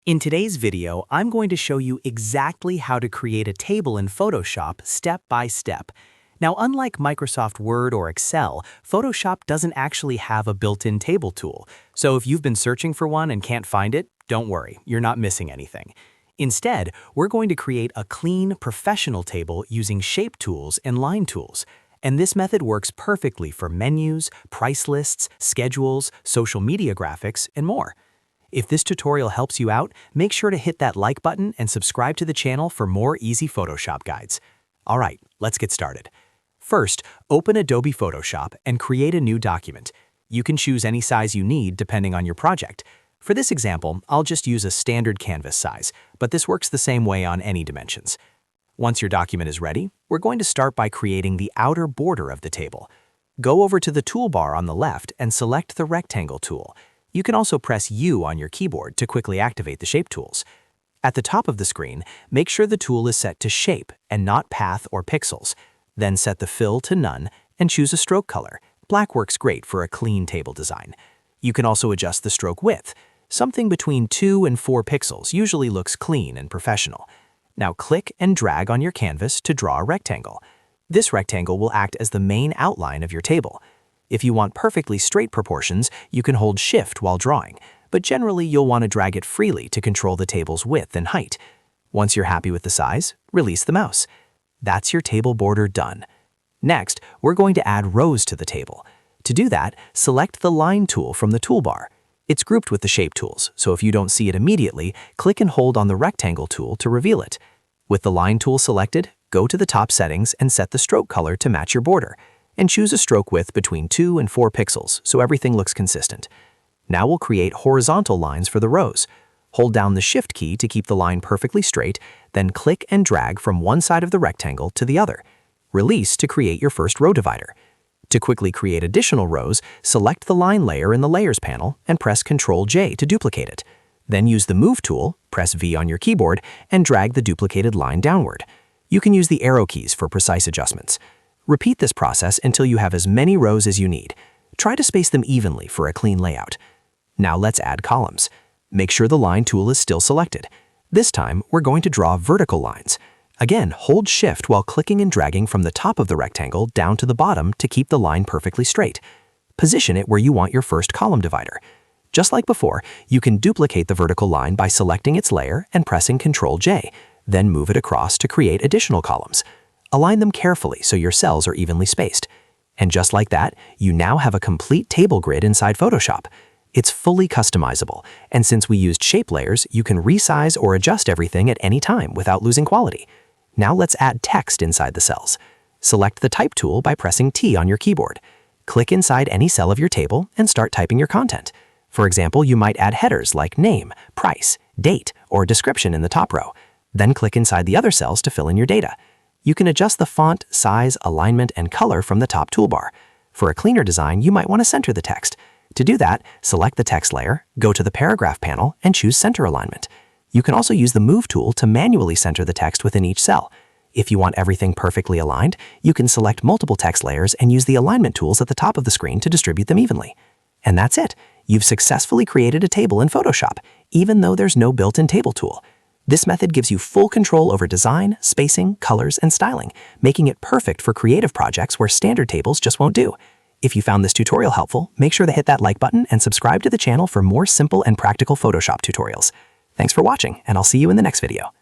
In today's video, I'm going to show you exactly how to create a table in Photoshop step by step. Now, unlike Microsoft Word or Excel, Photoshop doesn't actually have a built-in table tool. So if you've been searching for one and can't find it, don't worry, you're not missing anything. Instead, we're going to create a clean, professional table using shape tools and line tools. And this method works perfectly for menus, price lists, schedules, social media graphics, and more. If this tutorial helps you out, make sure to hit that like button and subscribe to the channel for more easy Photoshop guides. All right, let's get started. First, open Adobe Photoshop and create a new document. You can choose any size you need depending on your project. For this example, I'll just use a standard canvas size, but this works the same way on any dimensions. Once your document is ready, we're going to start by creating the outer border of the table. Go over to the toolbar on the left and select the rectangle tool. You can also press U on your keyboard to quickly activate the shape tools. At the top of the screen, make sure the tool is set to shape and not path or pixels. Then set the fill to none and choose a stroke color. Black works great for a clean table design. You can also adjust the stroke width. Something between 2 and 4 pixels usually looks clean and professional. Now click and drag on your canvas to draw a rectangle. This rectangle will act as the main outline of your table. If you want perfectly straight proportions, you can hold Shift while drawing, but generally you'll want to drag it freely to control the table's width and height. Once you're happy with the size, release the mouse. That's your table border done. Next, we're going to add rows to the table. To do that, select the Line tool from the toolbar. It's grouped with the Shape tools, so if you don't see it immediately, click and hold on the Rectangle tool to reveal it. With the Line tool selected, go to the top settings and set the stroke color to match your border, and choose a stroke width between 2 and 4 pixels so everything looks consistent. Now we'll create horizontal lines for the rows. Hold down the Shift key to keep the line perfectly straight, then click and drag from one side of the rectangle to the other. Release to create your first row divider. To quickly create additional rows, select the line layer in the Layers panel and press Ctrl-J to duplicate it. Then use the Move tool, press V on your keyboard, and drag the duplicated line downward. You can use the arrow keys for precise adjustments. Repeat this process until you have as many rows as you need. Try to space them evenly for a clean layout. Now let's add columns. Make sure the Line tool is still selected. This time, we're going to draw vertical lines. Again, hold Shift while clicking and dragging from the top of the rectangle down to the bottom to keep the line perfectly straight. Position it where you want your first column divider. Just like before, you can duplicate the vertical line by selecting its layer and pressing Ctrl-J, then move it across to create additional columns. Align them carefully so your cells are evenly spaced. And just like that, you now have a complete table grid inside Photoshop. It's fully customizable, and since we used shape layers, you can resize or adjust everything at any time without losing quality. Now let's add text inside the cells. Select the Type tool by pressing T on your keyboard. Click inside any cell of your table and start typing your content. For example, you might add headers like name, price, date, or description in the top row. Then click inside the other cells to fill in your data. You can adjust the font, size, alignment, and color from the top toolbar. For a cleaner design, you might want to center the text. To do that, select the text layer, go to the Paragraph panel, and choose Center Alignment. You can also use the Move tool to manually center the text within each cell. If you want everything perfectly aligned, you can select multiple text layers and use the Alignment tools at the top of the screen to distribute them evenly. And that's it. You've successfully created a table in Photoshop, even though there's no built-in table tool. This method gives you full control over design, spacing, colors, and styling, making it perfect for creative projects where standard tables just won't do. If you found this tutorial helpful, make sure to hit that like button and subscribe to the channel for more simple and practical Photoshop tutorials. Thanks for watching, and I'll see you in the next video.